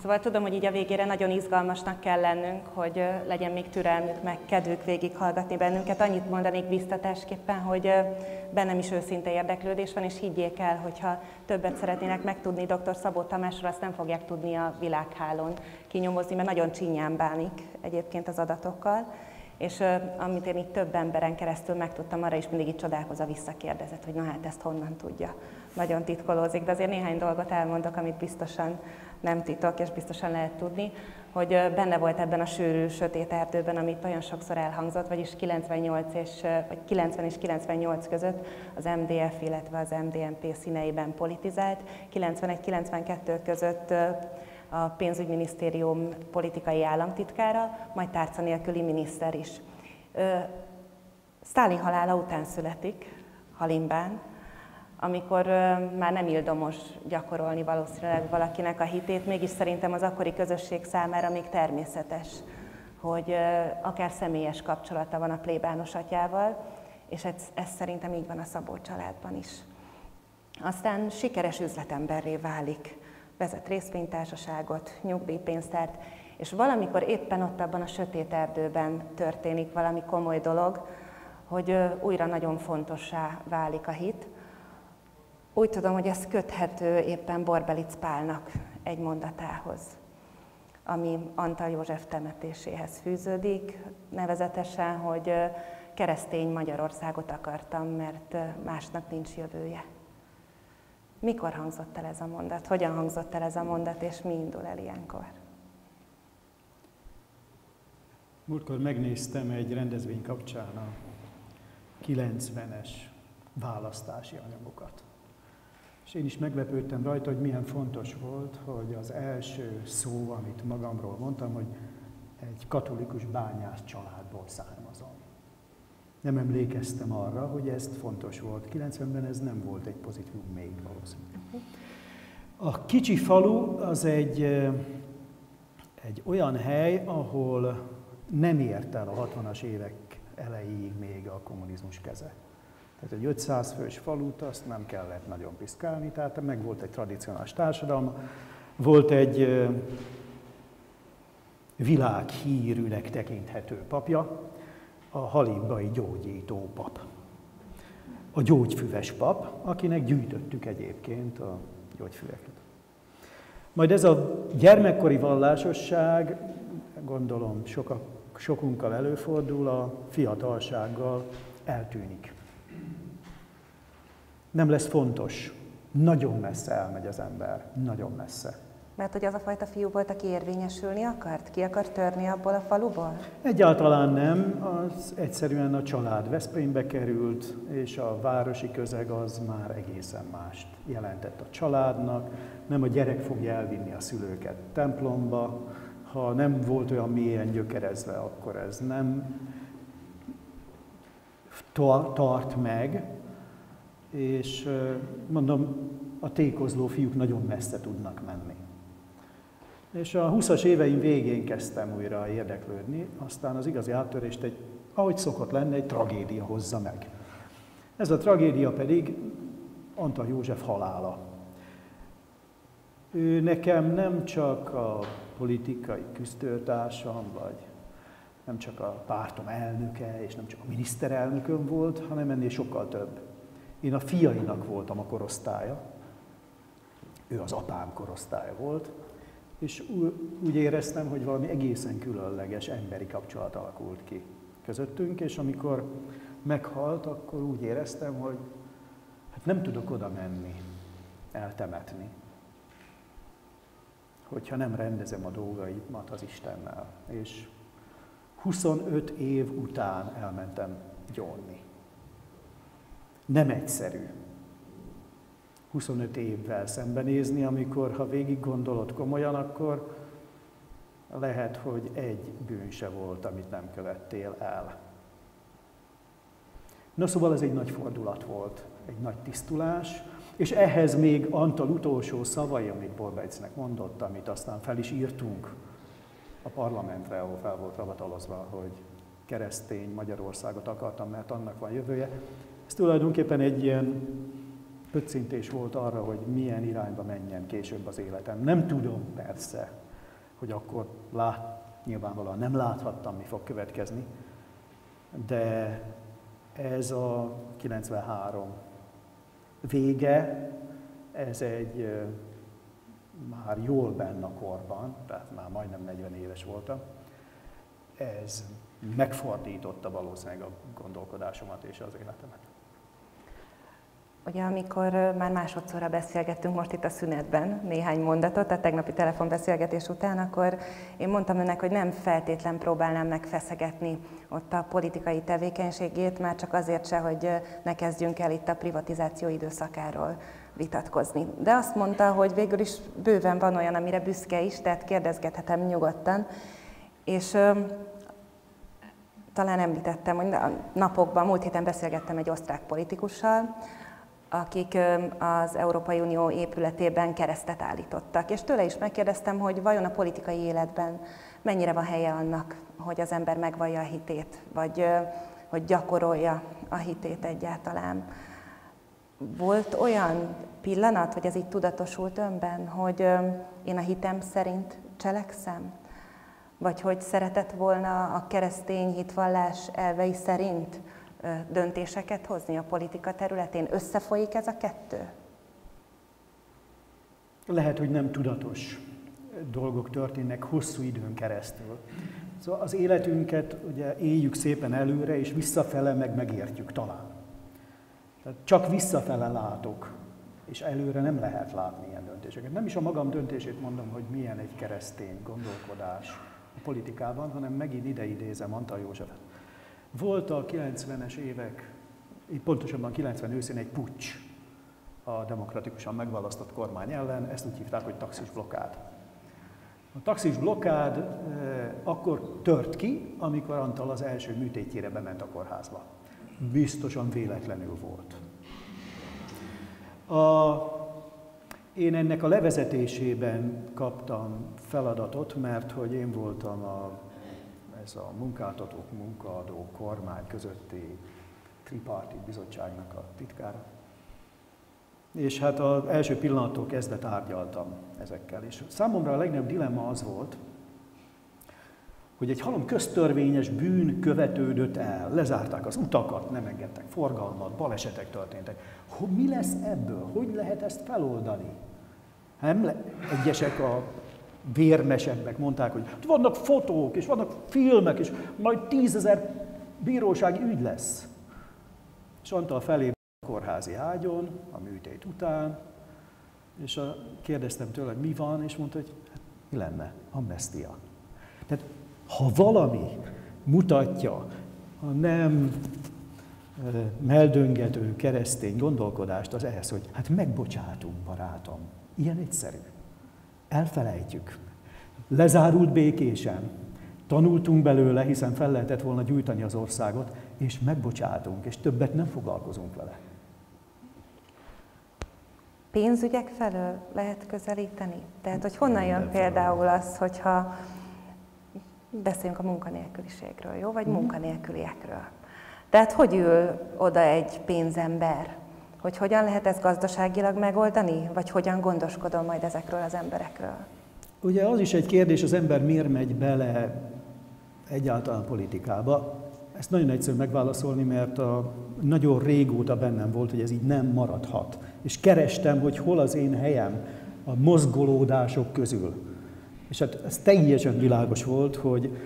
Szóval tudom, hogy így a végére nagyon izgalmasnak kell lennünk, hogy legyen még türelmük, meg kedvük végighallgatni bennünket. Annyit mondanék biztatásképpen, hogy bennem is őszinte érdeklődés van, és higgyék el, hogyha többet szeretnének megtudni dr. Szabó Tamásról, azt nem fogják tudni a világhálón kinyomozni, mert nagyon csinyán bánik egyébként az adatokkal. És amit én itt több emberen keresztül megtudtam, arra is mindig így csodálkozva visszakérdezett, hogy na hát ezt honnan tudja. Nagyon titkolózik, de azért néhány dolgot elmondok, amit biztosan nem titok, és biztosan lehet tudni, hogy benne volt ebben a sűrű, sötét erdőben, amit olyan sokszor elhangzott, vagyis 90 és 98 között az MDF, illetve az MDNP színeiben politizált, 91-92 között a pénzügyminisztérium politikai államtitkára, majd tárca nélküli miniszter is. Sztálin halála után születik, Halinbán, amikor már nem ildomos gyakorolni valószínűleg valakinek a hitét, mégis szerintem az akkori közösség számára még természetes, hogy akár személyes kapcsolata van a plébános atyával, és ez szerintem így van a Szabó családban is. Aztán sikeres üzletemberré válik, vezet részvénytársaságot, nyugdíjpénztárt, és valamikor éppen ott abban a sötét erdőben történik valami komoly dolog, hogy újra nagyon fontossá válik a hit. Úgy tudom, hogy ez köthető éppen Borbelic Pálnak egy mondatához, ami Antal József temetéséhez fűződik, nevezetesen, hogy keresztény Magyarországot akartam, mert másnak nincs jövője. Mikor hangzott el ez a mondat? Hogyan hangzott el ez a mondat, és mi indul el ilyenkor? Múltkor megnéztem egy rendezvény kapcsán a 90-es választási anyagokat. És én is meglepődtem rajta, hogy milyen fontos volt, hogy az első szó, amit magamról mondtam, hogy egy katolikus bányász családból származom. Nem emlékeztem arra, hogy ez fontos volt. 90-ben ez nem volt egy pozitívum még valószínűleg. A kicsi falu az egy olyan hely, ahol nem ért el a 60-as évek elejéig még a kommunizmus keze. Tehát egy 500 fős falut azt nem kellett nagyon piszkálni, tehát meg volt egy tradicionális társadalom, volt egy világhírűnek tekinthető papja, a halinbai gyógyító pap. A gyógyfüves pap, akinek gyűjtöttük egyébként a gyógyfüveket. Majd ez a gyermekkori vallásosság, gondolom sokunkkal előfordul, a fiatalsággal eltűnik. Nem lesz fontos. Nagyon messze elmegy az ember. Nagyon messze. Mert hogy az a fajta fiú volt, aki érvényesülni akart? Ki akart törni abból a faluból? Egyáltalán nem. Az egyszerűen a család Veszprémbe került, és a városi közeg az már egészen mást jelentett a családnak. Nem a gyerek fogja elvinni a szülőket templomba. Ha nem volt olyan mélyen gyökerezve, akkor ez nem tart meg. És mondom, a tékozló fiúk nagyon messze tudnak menni. És a 20-as éveim végén kezdtem újra érdeklődni, aztán az igazi áttörést ahogy szokott lenni, egy tragédia hozza meg. Ez a tragédia pedig Antal József halála. Ő nekem nem csak a politikai küzdőtársam, vagy nem csak a pártom elnöke, és nem csak a miniszterelnököm volt, hanem ennél sokkal több. Én a fiainak voltam a korosztálya, ő az apám korosztálya volt, és úgy éreztem, hogy valami egészen különleges emberi kapcsolat alakult ki közöttünk, és amikor meghalt, akkor úgy éreztem, hogy hát nem tudok oda menni, eltemetni, hogyha nem rendezem a dolgaimat az Istennel. És 25 év után elmentem gyónni. Nem egyszerű 25 évvel szembenézni, amikor, ha végig gondolod komolyan, akkor lehet, hogy egy bűn se volt, amit nem követtél el. Na szóval ez egy nagy fordulat volt, egy nagy tisztulás, és ehhez még Antal utolsó szavai, amit Borbelicnek mondott, amit aztán fel is írtunk a parlamentre, ahol fel volt ravatalozva, hogy keresztény Magyarországot akartam, mert annak van jövője. Ez tulajdonképpen egy ilyen pöccintés volt arra, hogy milyen irányba menjen később az életem. Nem tudom persze, hogy akkor nyilvánvalóan nem láthattam, mi fog következni, de ez a 93 vége, ez egy már jól benne a korban, tehát már majdnem 40 éves voltam, ez megfordította valószínűleg a gondolkodásomat és az életemet. Ugye amikor már másodszorra beszélgettünk most itt a szünetben néhány mondatot, a tegnapi telefonbeszélgetés után, akkor én mondtam önnek, hogy nem feltétlen próbálnám meg feszegetni ott a politikai tevékenységét, már csak azért se, hogy ne kezdjünk el itt a privatizáció időszakáról vitatkozni. De azt mondta, hogy végül is bőven van olyan, amire büszke is, tehát kérdezgethetem nyugodtan. És talán említettem, hogy a napokban, múlt héten beszélgettem egy osztrák politikussal, akik az Európai Unió épületében keresztet állítottak. És tőle is megkérdeztem, hogy vajon a politikai életben mennyire van helye annak, hogy az ember megvallja a hitét, vagy hogy gyakorolja a hitét egyáltalán. Volt olyan pillanat, hogy ez így tudatosult önben, hogy én a hitem szerint cselekszem? Vagy hogy szeretett volna a keresztény hitvallás elvei szerint döntéseket hozni a politika területén? Összefolyik ez a kettő? Lehet, hogy nem tudatos dolgok történnek hosszú időn keresztül. Szóval az életünket ugye éljük szépen előre, és visszafele meg megértjük talán. Tehát csak visszafele látok, és előre nem lehet látni ilyen döntéseket. Nem is a magam döntését mondom, hogy milyen egy keresztény gondolkodás a politikában, hanem megint ide idézem Antal Józsefet. Volt a 90-es évek, pontosabban 90 őszén egy puccs a demokratikusan megválasztott kormány ellen, ezt úgy hívták, hogy taxis blokkád. A taxis blokkád akkor tört ki, amikor Antal az első műtétjére bement a kórházba. Biztosan véletlenül volt. Én ennek a levezetésében kaptam feladatot, mert hogy én voltam ez a munkáltatók, munkaadó kormány közötti tripartit bizottságnak a titkára. És hát az első pillanattól kezdve tárgyaltam ezekkel. És számomra a legnagyobb dilemma az volt, hogy egy halom köztörvényes bűn követődött el, lezárták az utakat, nem engedtek forgalmat, balesetek történtek. Mi lesz ebből? Hogy lehet ezt feloldani? Egyesek a vérmesebbek mondták, hogy vannak fotók, és vannak filmek, és majd 10 000 bírósági ügy lesz. És Antal felé a kórházi ágyon, a műtét után, és kérdeztem tőle, hogy mi van, és mondta, hogy hát, mi lenne? Amnestia. Tehát ha valami mutatja a nem meldöngető keresztény gondolkodást, az ehhez, hogy hát megbocsátunk, barátom. Ilyen egyszerű. Elfelejtjük. Lezárult békésen. Tanultunk belőle, hiszen fel lehetett volna gyújtani az országot, és megbocsátunk, és többet nem foglalkozunk vele. Pénzügyek felől lehet közelíteni? Tehát, hogy honnan jön például az, hogyha beszéljünk a munkanélküliségről, jó? Vagy munkanélküliekről. Tehát, hogy ül oda egy pénzember? Hogy hogyan lehet ezt gazdaságilag megoldani? Vagy hogyan gondoskodom majd ezekről az emberekről? Ugye az is egy kérdés, az ember miért megy bele egyáltalán politikába. Ezt nagyon egyszerű megválaszolni, mert nagyon régóta bennem volt, hogy ez így nem maradhat. És kerestem, hogy hol az én helyem a mozgolódások közül. És hát ez teljesen világos volt, hogy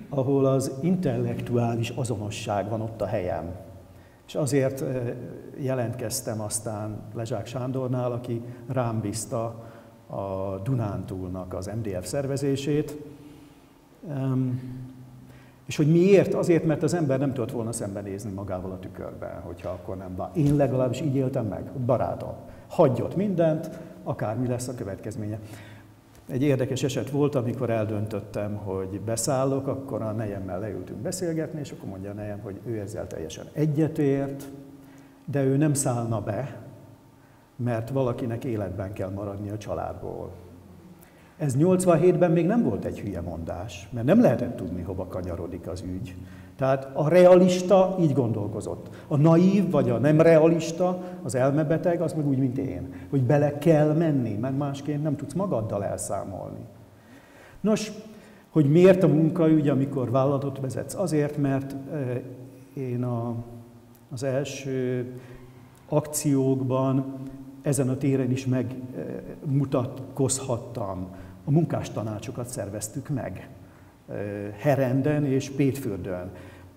ahol az intellektuális azonosság van, ott a helyem. És azért jelentkeztem aztán Lezsák Sándornál, aki rám bízta a Dunántúlnak az MDF szervezését. És hogy miért? Azért, mert az ember nem tudott volna szembenézni magával a tükörben, hogyha akkor nem bár. Én legalábbis így éltem meg, barátom. Hagyj ott mindent, akármi lesz a következménye. Egy érdekes eset volt, amikor eldöntöttem, hogy beszállok, akkor a nejemmel leültünk beszélgetni, és akkor mondja a nejem, hogy ő ezzel teljesen egyetért, de ő nem szállna be, mert valakinek életben kell maradni a családból. Ez 87-ben még nem volt egy hülye mondás, mert nem lehetett tudni, hova kanyarodik az ügy. Tehát a realista így gondolkozott. A naív vagy a nem realista, az elmebeteg, az meg úgy, mint én, hogy bele kell menni, mert másként nem tudsz magaddal elszámolni. Nos, hogy miért a munkaügy, amikor vállalatot vezetsz? Azért, mert én az első akciókban ezen a téren is megmutatkozhattam. A munkástanácsokat szerveztük meg Herenden és Pétfürdön.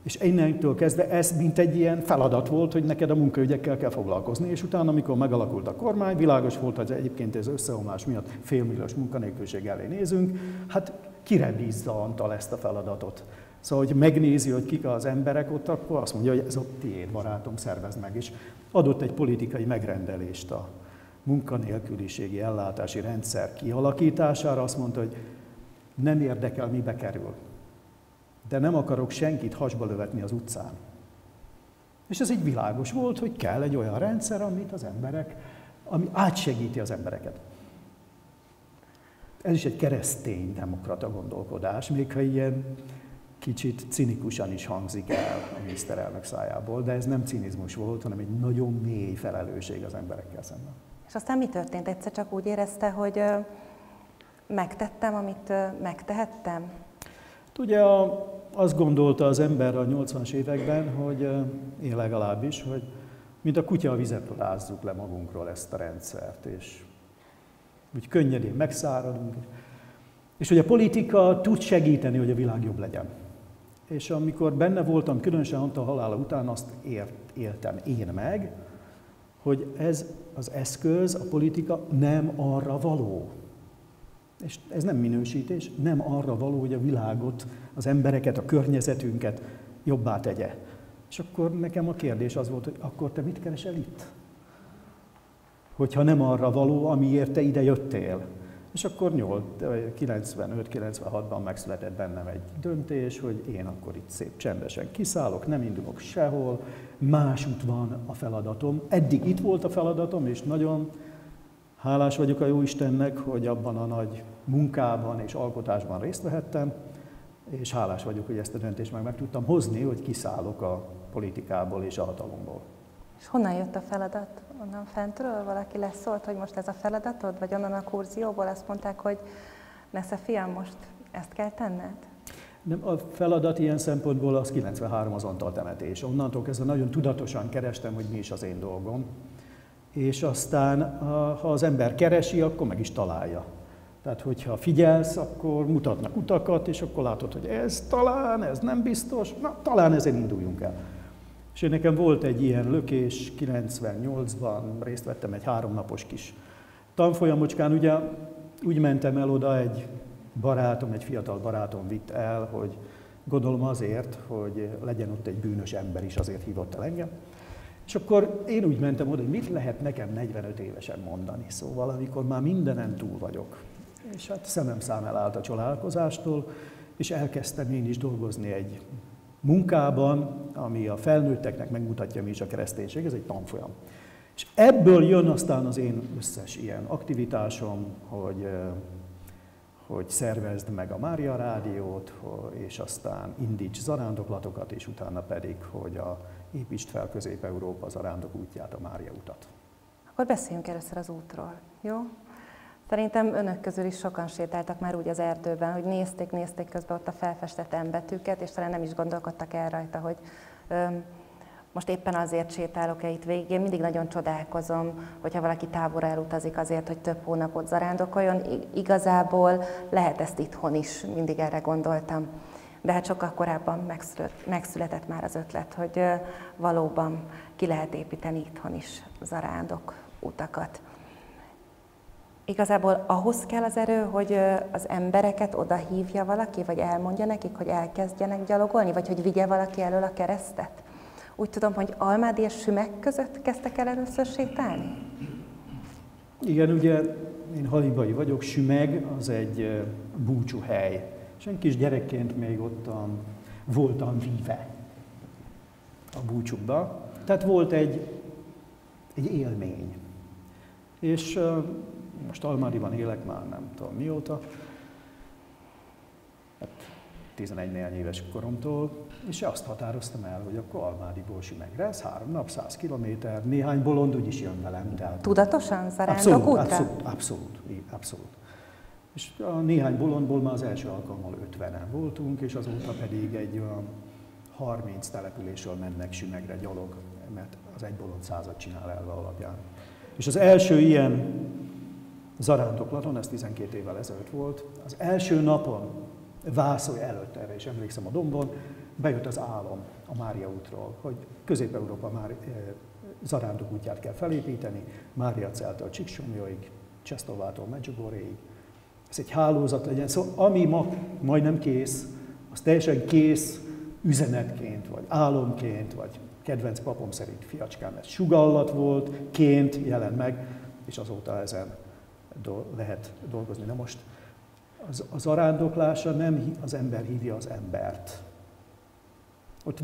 És innentől kezdve ez mint egy ilyen feladat volt, hogy neked a munkaügyekkel kell foglalkozni, és utána, amikor megalakult a kormány, világos volt, hogy egyébként ez összeomlás miatt félmilliós munkanélküliség elé nézünk, hát kire bízza Antal ezt a feladatot? Szóval, hogy megnézi, hogy kik az emberek ott, akkor azt mondja, hogy ez ott tiéd, barátom, szervezd meg. És adott egy politikai megrendelést a munkanélküliségi ellátási rendszer kialakítására, azt mondta, hogy nem érdekel, mibe kerül, de nem akarok senkit hasba lövetni az utcán. És ez így világos volt, hogy kell egy olyan rendszer, ami átsegíti az embereket. Ez is egy keresztény demokrata gondolkodás, még ha ilyen kicsit cinikusan is hangzik el a miniszterelnök szájából, de ez nem cinizmus volt, hanem egy nagyon mély felelősség az emberekkel szemben. És aztán mi történt? Egyszer csak úgy érezte, hogy megtettem, amit megtehettem? Ugye azt gondolta az ember a 80-as években, hogy én legalábbis, hogy mint a kutya a vizet rázzuk le magunkról ezt a rendszert, és úgy könnyedén megszáradunk. És hogy a politika tud segíteni, hogy a világ jobb legyen. És amikor benne voltam, különösen Antal halála után azt éltem én meg, hogy ez az eszköz, a politika nem arra való. És ez nem minősítés, nem arra való, hogy a világot, az embereket, a környezetünket jobbá tegye. És akkor nekem a kérdés az volt, hogy akkor te mit keresel itt? Hogyha nem arra való, amiért te ide jöttél. És akkor 95-96-ban megszületett bennem egy döntés, hogy én akkor itt szép csendesen kiszállok, nem indulok sehol, másút van a feladatom. Eddig itt volt a feladatom, és nagyon hálás vagyok a Jóistennek, hogy abban a nagy munkában és alkotásban részt vehettem, és hálás vagyok, hogy ezt a döntést meg tudtam hozni, hogy kiszállok a politikából és a hatalomból. És honnan jött a feladat? Onnan fentről valaki leszólt, hogy most ez a feladatod? Vagy onnan a kurzióból azt mondták, hogy nesze fiam, most ezt kell tenned? Nem, a feladat ilyen szempontból az 93 az Antal temetés. Onnantól kezdve nagyon tudatosan kerestem, hogy mi is az én dolgom. És aztán, ha az ember keresi, akkor meg is találja. Tehát, hogyha figyelsz, akkor mutatnak utakat, és akkor látod, hogy ez talán, ez nem biztos, na talán ezen induljunk el. És nekem volt egy ilyen lökés, 98-ban részt vettem egy 3 napos kis tanfolyamocskán, ugye úgy mentem el oda, egy fiatal barátom vitt el, hogy gondolom azért, hogy legyen ott egy bűnös ember is, azért hívott el engem. És akkor én úgy mentem oda, hogy mit lehet nekem 45 évesen mondani, szóval amikor már mindenen túl vagyok. És hát szemem szám elállt a csodálkozástól, és elkezdtem én is dolgozni egy munkában, ami a felnőtteknek megmutatja, mi is a kereszténység, ez egy tanfolyam. És ebből jön aztán az én összes ilyen aktivitásom, hogy szervezd meg a Mária Rádiót, és aztán indíts zarándoklatokat, és utána pedig, hogy építsd fel Közép-Európa zarándok útját, a Mária utat. Akkor beszéljünk először az útról, jó? Szerintem önök közül is sokan sétáltak már úgy az erdőben, hogy nézték közben ott a felfestett embetűket, és talán nem is gondolkodtak el rajta, hogy most éppen azért sétálok-e itt végig. Én mindig nagyon csodálkozom, hogyha valaki távolra elutazik azért, hogy több hónapot zarándokoljon. Igazából lehet ezt itthon is, mindig erre gondoltam. De hát sokkal korábban megszületett már az ötlet, hogy valóban ki lehet építeni itthon is zarándok utakat. Igazából ahhoz kell az erő, hogy az embereket oda hívja valaki, vagy elmondja nekik, hogy elkezdjenek gyalogolni, vagy hogy vigye valaki elől a keresztet? Úgy tudom, hogy Almádi és Sümeg között kezdtek el először sétálni? Igen, ugye én halinbai vagyok, Sümeg az egy búcsúhely. És én kis gyerekként még ott voltam víve a búcsukba. Tehát volt egy élmény. És most Almádiban élek már nem tudom mióta, hát 11 néhány éves koromtól, és azt határoztam el, hogy akkor Almádiból Sümegre, ez 3 nap, 100 kilométer, néhány bolond úgyis jön velem. Tehát tudatosan zarándok útra? Abszolút. És a néhány bolondból már az első alkalommal 50-en voltunk, és azóta pedig egy olyan 30 településről mennek Sümegre gyalog, mert az egy bolond 100-at csinál elve alapján. És az első ilyen zarándoklaton, ez 12 évvel ezelőtt volt, az első napon, Vászolj előtt, erre is emlékszem a dombon, bejött az álom a Mária útról, hogy Közép-Európa már zarándok útját kell felépíteni, Máriacelltől Csíksomlyóig, Csesztovától Medjugorjéig. Ez egy hálózat legyen, szóval ami ma majdnem kész, az teljesen kész üzenetként, vagy álomként, vagy kedvenc papom szerint fiacskám, ez sugallat volt, ként jelent meg, és azóta ezen lehet dolgozni. Na most a zarándoklása nem az ember hívja az embert. Ott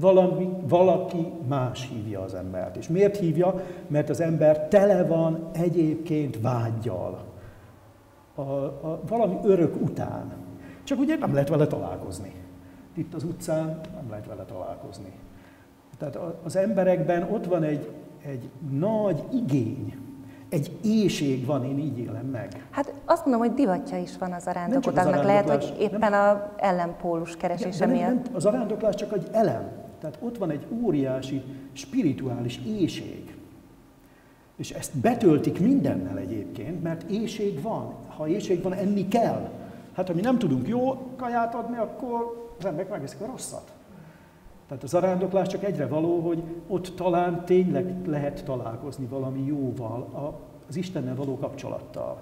valaki más hívja az embert. És miért hívja? Mert az ember tele van egyébként vággyal. Valami örök után. Csak ugye nem lehet vele találkozni. Itt az utcán nem lehet vele találkozni. Tehát az emberekben ott van egy nagy igény, egy éhség van, én így élem meg. Hát azt mondom, hogy divatja is van a zarándokutaknak. Lehet, hogy éppen az ellenpólus keresése miatt. A zarándoklás csak egy elem. Tehát ott van egy óriási spirituális éhség. És ezt betöltik mindennel egyébként, mert éhség van. Ha éhség van, enni kell. Hát ha mi nem tudunk jó kaját adni, akkor az emberek megeszik a rosszat. Tehát a zarándoklás csak egyre való, hogy ott talán tényleg lehet találkozni valami jóval, az Istennel való kapcsolattal.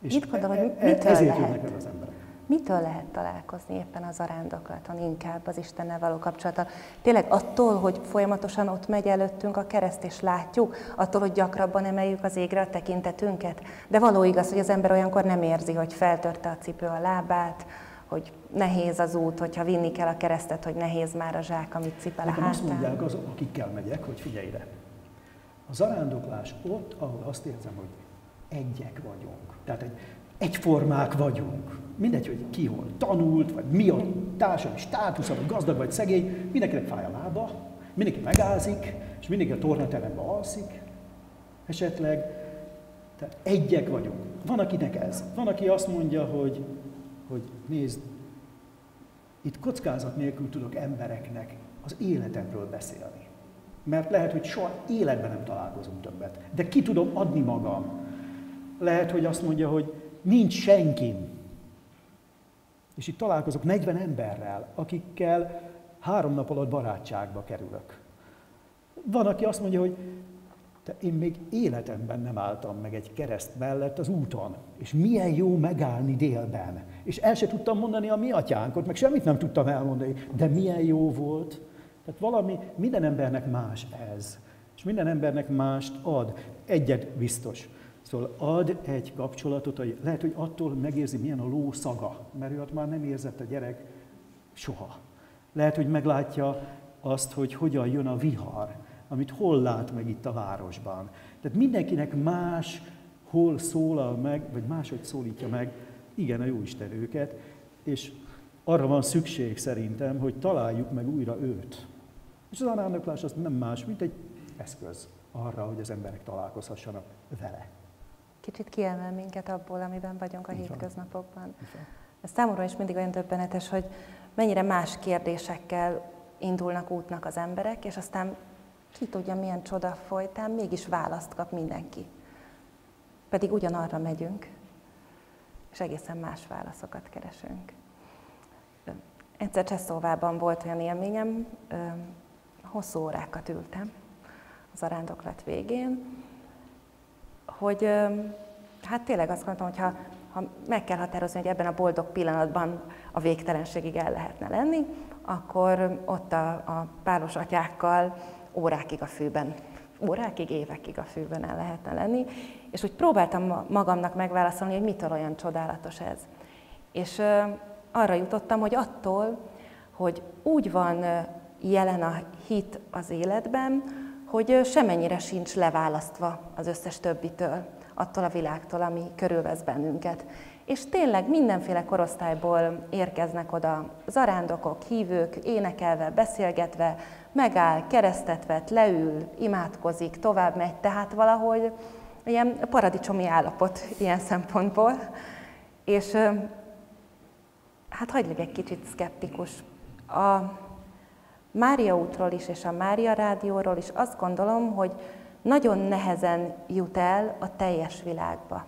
És mit gondolod, ezért jönnek el az emberek. Mitől lehet találkozni éppen a zarándoklaton inkább az Istennel való kapcsolattal? Tényleg attól, hogy folyamatosan ott megy előttünk a kereszt és látjuk, attól, hogy gyakrabban emeljük az égre a tekintetünket? De való igaz, hogy az ember olyankor nem érzi, hogy feltörte a cipő a lábát, hogy nehéz az út, hogyha vinni kell a keresztet, hogy nehéz már a zsák, amit cipel a hátán. Azt mondják azok, akikkel megyek, hogy figyelj ide. A zarándoklás ott, ahol azt érzem, hogy egyek vagyunk. Tehát egyformák vagyunk. Mindegy, hogy ki hol tanult, vagy mi a társadalmi státusza, vagy gazdag, vagy szegény, mindenkinek fáj a lába, mindenki megázik, és mindenki a tornateremben alszik, esetleg. Tehát egyek vagyunk. Van, akinek ez. Van, aki azt mondja, hogy nézd, itt kockázat nélkül tudok embereknek az életemről beszélni. Mert lehet, hogy soha életben nem találkozunk többet, de ki tudom adni magam. Lehet, hogy azt mondja, hogy nincs senkim. És itt találkozok 40 emberrel, akikkel 3 nap alatt barátságba kerülök. Van, aki azt mondja, hogy én még életemben nem álltam meg egy kereszt mellett az úton, és milyen jó megállni délben. És el se tudtam mondani a mi atyánkot, meg semmit nem tudtam elmondani, de milyen jó volt. Tehát valami, minden embernek más ez, és minden embernek mást ad. Egyet biztos. Szóval ad egy kapcsolatot, lehet, hogy attól megérzi, milyen a ló szaga, mert ő ott már nem érzett a gyerek soha. Lehet, hogy meglátja azt, hogy hogyan jön a vihar, amit hol lát meg itt a városban. Tehát mindenkinek más, hol szólal meg, vagy máshogy szólítja meg, igen, a Jóisten őket, és arra van szükség szerintem, hogy találjuk meg újra őt. És az zarándoklás az nem más, mint egy eszköz arra, hogy az emberek találkozhassanak vele. Kicsit kiemel minket abból, amiben vagyunk a hétköznapokban. Ez számomra is mindig olyan döbbenetes, hogy mennyire más kérdésekkel indulnak útnak az emberek, és aztán ki tudja, milyen csoda folytán, mégis választ kap mindenki. Pedig ugyanarra megyünk, és egészen más válaszokat keresünk. Egyszer Cseszóvában volt olyan élményem, hosszú órákat ültem az zarándoklat végén, hogy hát tényleg azt gondoltam, hogy ha meg kell határozni, hogy ebben a boldog pillanatban a végtelenségig el lehetne lenni, akkor ott a pálos atyákkal órákig a fűben, évekig a fűben el lehetne lenni, és úgy próbáltam magamnak megválaszolni, hogy mitől olyan csodálatos ez. És arra jutottam, hogy attól, hogy úgy van jelen a hit az életben, hogy semennyire sincs leválasztva az összes többitől, attól a világtól, ami körülvesz bennünket. És tényleg mindenféle korosztályból érkeznek oda zarándokok, hívők, énekelve, beszélgetve, megáll, keresztet vet, leül, imádkozik, tovább megy, tehát valahogy ilyen paradicsomi állapot ilyen szempontból. És hát hagyj legyek kicsit szkeptikus. A Mária útról is, és a Mária rádióról is azt gondolom, hogy nagyon nehezen jut el a teljes világba.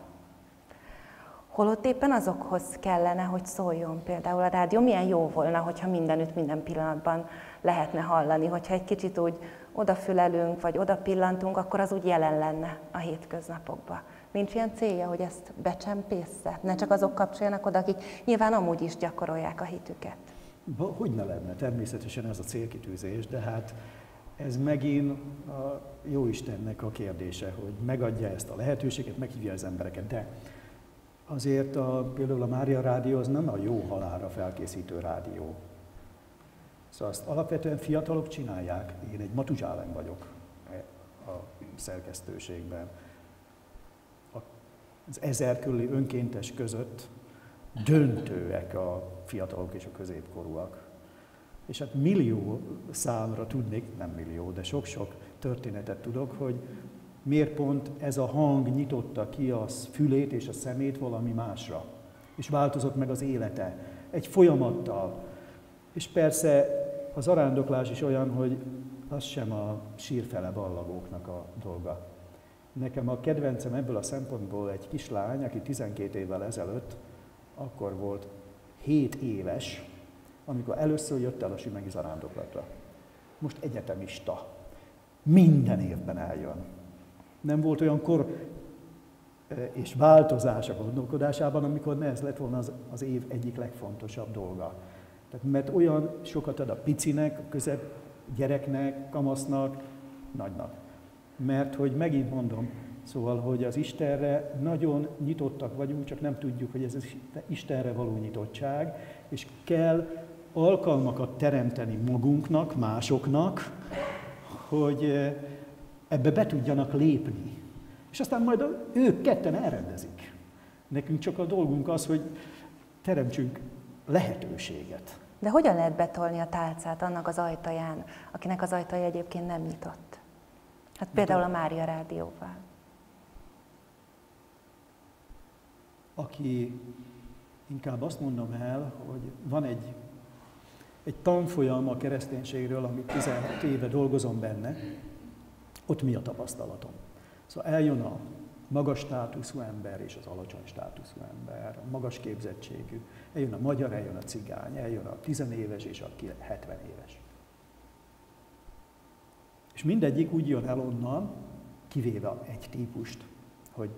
Holott éppen azokhoz kellene, hogy szóljon például a rádió. Milyen jó volna, hogyha mindenütt, minden pillanatban lehetne hallani, hogyha egy kicsit úgy odafülelünk, vagy odapillantunk, akkor az úgy jelen lenne a hétköznapokban. Nincs ilyen célja, hogy ezt becsempészze? Ne csak azok kapcsoljanak oda, akik nyilván amúgy is gyakorolják a hitüket. Hogy ne lenne? Természetesen ez a célkitűzés, de hát ez megint a Jóistennek a kérdése, hogy megadja ezt a lehetőséget, meghívja az embereket. De azért például a Mária rádió az nem a jó halálra felkészítő rádió. Szóval azt alapvetően fiatalok csinálják. Én egy Matuzsálem vagyok a szerkesztőségben. Az 1000 körüli önkéntes között döntőek a fiatalok és a középkorúak. És hát millió számra tudnék, nem millió, de sok-sok történetet tudok, hogy miért pont ez a hang nyitotta ki a fülét és a szemét valami másra. És változott meg az élete egy folyamattal. És persze az zarándoklás is olyan, hogy az sem a sírfele ballagóknak a dolga. Nekem a kedvencem ebből a szempontból egy kislány, aki 12 évvel ezelőtt, akkor volt 7 éves, amikor először jött el a sümegi zarándoklatra. Most egyetemista. Minden évben eljön. Nem volt olyan kor és változás a gondolkodásában, amikor ne ez lett volna az év egyik legfontosabb dolga. Tehát, mert olyan sokat ad a picinek, a közep gyereknek, kamasznak, nagynak. Mert hogy megint mondom, szóval, hogy az Istenre nagyon nyitottak vagyunk, csak nem tudjuk, hogy ez az Istenre való nyitottság, és kell alkalmakat teremteni magunknak, másoknak, hogy ebbe be tudjanak lépni. És aztán majd ők ketten elrendezik. Nekünk csak a dolgunk az, hogy teremtsünk lehetőséget. De hogyan lehet betolni a tálcát annak az ajtaján, akinek az ajtaja egyébként nem nyitott? Hát például a Mária rádióval. Aki, inkább azt mondom el, hogy van egy tanfolyam a kereszténységről, amit 16 éve dolgozom benne, ott mi a tapasztalatom. Szóval eljön a magas státuszú ember és az alacsony státuszú ember, a magas képzettségű, eljön a magyar, eljön a cigány, eljön a 10 éves és a 70 éves. És mindegyik úgy jön el onnan, kivéve egy típust, hogy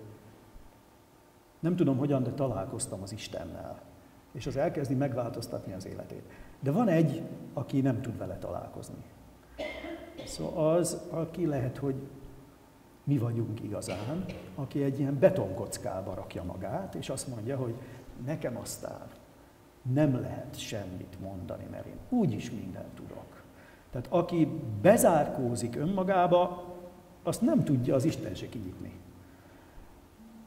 nem tudom hogyan, de találkoztam az Istennel. És az elkezdi megváltoztatni az életét. De van egy, aki nem tud vele találkozni. Szóval az, aki lehet, hogy mi vagyunk igazán, aki egy ilyen betonkockába rakja magát, és azt mondja, hogy nekem aztán nem lehet semmit mondani, mert én úgyis mindent tudok. Tehát aki bezárkózik önmagába, azt nem tudja az Isten se kinyitni.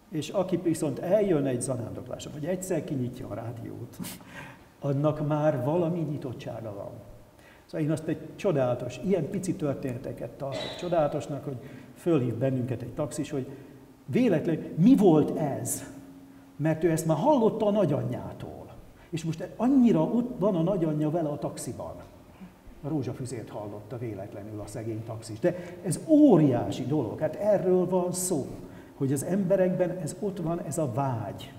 És aki viszont eljön egy zarándoklásra, vagy egyszer kinyitja a rádiót, annak már valami nyitottsága van. Szóval én azt egy csodálatos, ilyen pici történeteket tartok csodálatosnak, hogy fölhív bennünket egy taxis, hogy véletlenül mi volt ez? Mert ő ezt már hallotta a nagyanyjától. És most annyira ott van a nagyanyja vele a taxiban. A rózsafüzért hallotta véletlenül a szegény taxis. De ez óriási dolog, hát erről van szó, hogy az emberekben ez ott van, ez a vágy.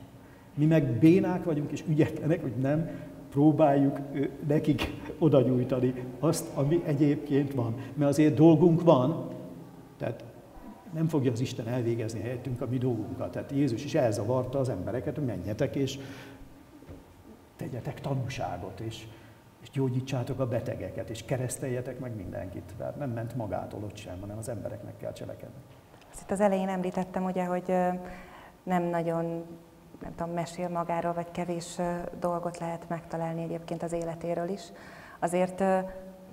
Mi meg bénák vagyunk és ügyetlenek, hogy nem próbáljuk nekik oda nyújtani azt, ami egyébként van. Mert azért dolgunk van, tehát nem fogja az Isten elvégezni helyettünk a mi dolgunkat. Tehát Jézus is elzavarta az embereket, hogy menjetek és tegyetek tanúságot, és gyógyítsátok a betegeket, és kereszteljetek meg mindenkit. Tehát nem ment magától ott sem, hanem az embereknek kell cselekedni. Itt az elején említettem, ugye, hogy nem nagyon, nem tudom, mesél magáról, vagy kevés dolgot lehet megtalálni egyébként az életéről is. Azért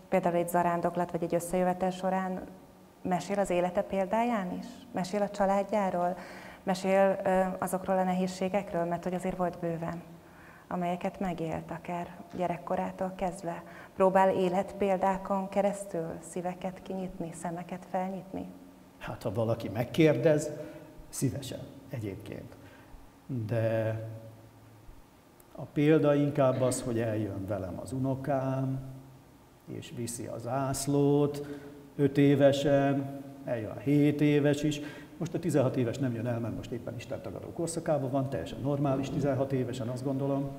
például egy zarándoklat, vagy egy összejövetel során mesél az élete példáján is? Mesél a családjáról? Mesél azokról a nehézségekről? Mert hogy azért volt bőven, amelyeket megélt, akár gyerekkorától kezdve. Próbál életpéldákon keresztül szíveket kinyitni, szemeket felnyitni? Hát, ha valaki megkérdez, szívesen egyébként. De A példa inkább az, hogy eljön velem az unokám, és viszi a zászlót, 5 évesen, eljön a 7 éves is. Most a 16 éves nem jön el, mert most éppen istentagadó korszakában van, teljesen normális 16 évesen, azt gondolom.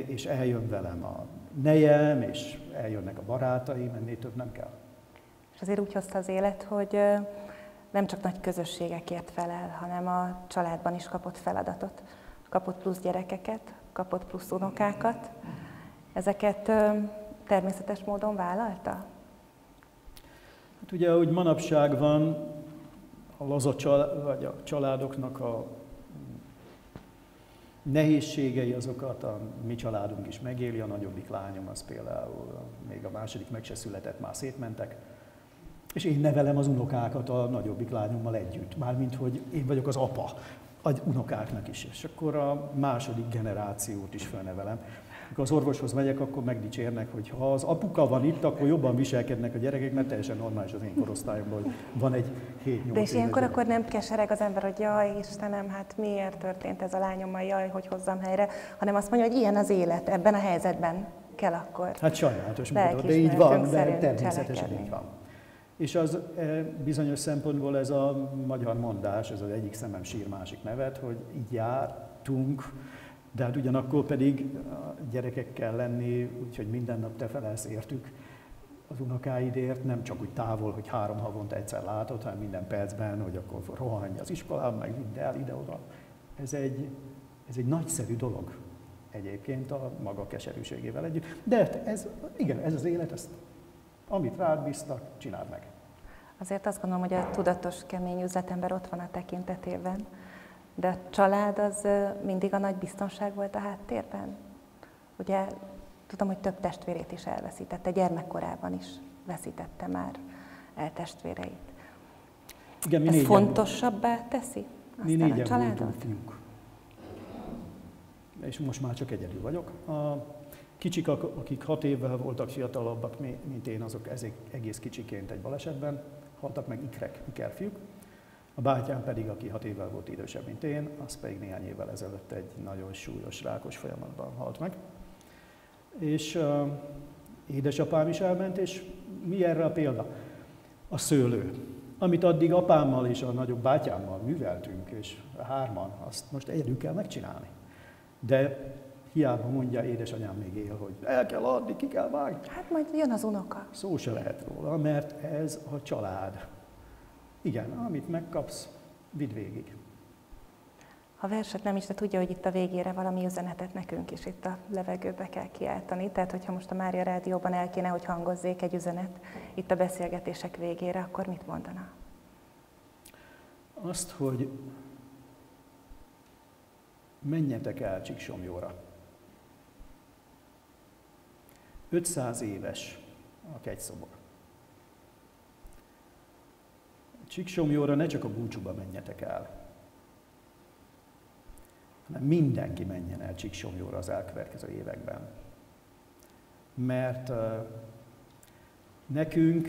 És eljön velem a nejem, és eljönnek a barátaim, ennél több nem kell. És azért úgy hozta az élet, hogy nem csak nagy közösségekért felel, hanem a családban is kapott feladatot. Kapott plusz gyerekeket, kapott plusz unokákat. Ezeket természetes módon vállalta? Hát ugye, ahogy manapság van, a laza vagy a családoknak a nehézségei, azokat a mi családunk is megéli, a nagyobbik lányom az például, még a második meg se született, már szétmentek, és én nevelem az unokákat a nagyobbik lányommal együtt, mármint hogy én vagyok az apa az unokáknak is, és akkor a második generációt is felnevelem. Amikor az orvoshoz megyek, akkor megdicsérnek, hogy ha az apuka van itt, akkor jobban viselkednek a gyerekek, mert teljesen normális az én korosztályomban, hogy van egy 7-8 éves. De és ilyenkor akkor nem kesereg az ember, hogy jaj, Istenem, hát miért történt ez a lányommal, jaj, hogy hozzam helyre, hanem azt mondja, hogy ilyen az élet, ebben a helyzetben kell akkor. Hát sajnálatos módon, de így van, de természetesen így van. És az bizonyos szempontból ez a magyar mondás, ez az egyik szemem sír, másik nevet, hogy így jártunk, de hát ugyanakkor pedig a gyerekekkel lenni, úgyhogy minden nap te felelsz értük az unokáidért, nem csak úgy távol, hogy 3 havonta egyszer látod, hanem minden percben, hogy akkor rohanj az iskolában, meg vidd el ide-oda. Ez egy nagyszerű dolog egyébként a maga keserűségével együtt. De ez az élet, ezt, amit rád bíztak, csináld meg. Azért azt gondolom, hogy a tudatos, kemény üzletember ott van a tekintetében, de a család az mindig a nagy biztonság volt a háttérben. Ugye tudom, hogy több testvérét is elveszítette, gyermekkorában is veszítette már el testvéreit. Igen, ez fontosabbá teszi mi aztán négyen a családot? voltunk fiúk. És most már csak egyedül vagyok. A kicsik, akik 6 évvel voltak fiatalabbak, mint én, azok egész kicsiként egy balesetben haltak meg, ikerfiúk. A bátyám pedig, aki 6 évvel volt idősebb, mint én, az pedig néhány évvel ezelőtt egy nagyon súlyos rákos folyamatban halt meg. És édesapám is elment, és mi erre a példa? A szőlő. Amit addig apámmal és a nagyobb bátyámmal műveltünk, és hárman, azt most egyedül kell megcsinálni. De hiába mondja édesanyám még él, hogy el kell adni, ki kell vágni. Hát majd jön az unoka. Szó se lehet róla, mert ez a család. Igen, amit megkapsz, vidd végig. Ha verset nem is, de tudja, hogy itt a végére valami üzenetet nekünk is itt a levegőbe kell kiáltani. Tehát, hogyha most a Mária Rádióban el kéne, hogy hangozzék egy üzenet itt a beszélgetések végére, akkor mit mondana? Azt, hogy menjetek el Csíksomlyóra. 500 éves a kegyszobor. Csíksomlyóra ne csak a búcsúba menjetek el, hanem mindenki menjen el Csíksomlyóra az elkövetkező években. Mert nekünk,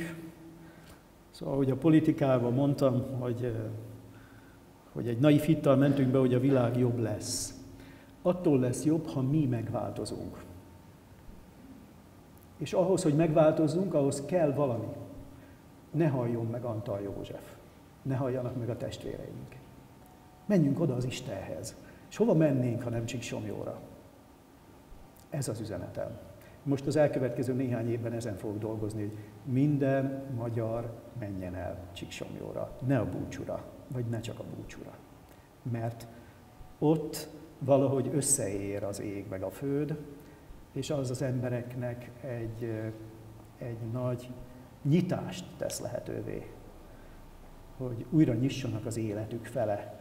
szóval, hogy a politikában mondtam, hogy egy naív hittal mentünk be, hogy a világ jobb lesz. Attól lesz jobb, ha mi megváltozunk. És ahhoz, hogy megváltozzunk, ahhoz kell valami. Ne halljon meg Antal József, ne halljanak meg a testvéreink. Menjünk oda az Istenhez. És hova mennénk, ha nem Csíksomlyóra? Ez az üzenetem. Most az elkövetkező néhány évben ezen fogok dolgozni, hogy minden magyar menjen el Csíksomlyóra, ne a búcsúra, vagy ne csak a búcsúra. Mert ott valahogy összeér az ég meg a föld, és az embereknek egy nagy nyitást tesz lehetővé, hogy újra nyissanak az életük fele.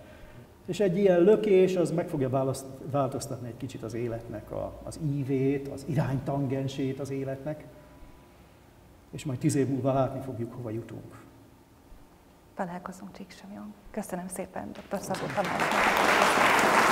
És egy ilyen lökés az meg fogja változtatni egy kicsit az életnek az ívét, az iránytangensét az életnek, és majd 10 év múlva látni fogjuk, hova jutunk. Találkozunk Csíksomlyón. Köszönöm szépen, dr. Szabó Tamásnak.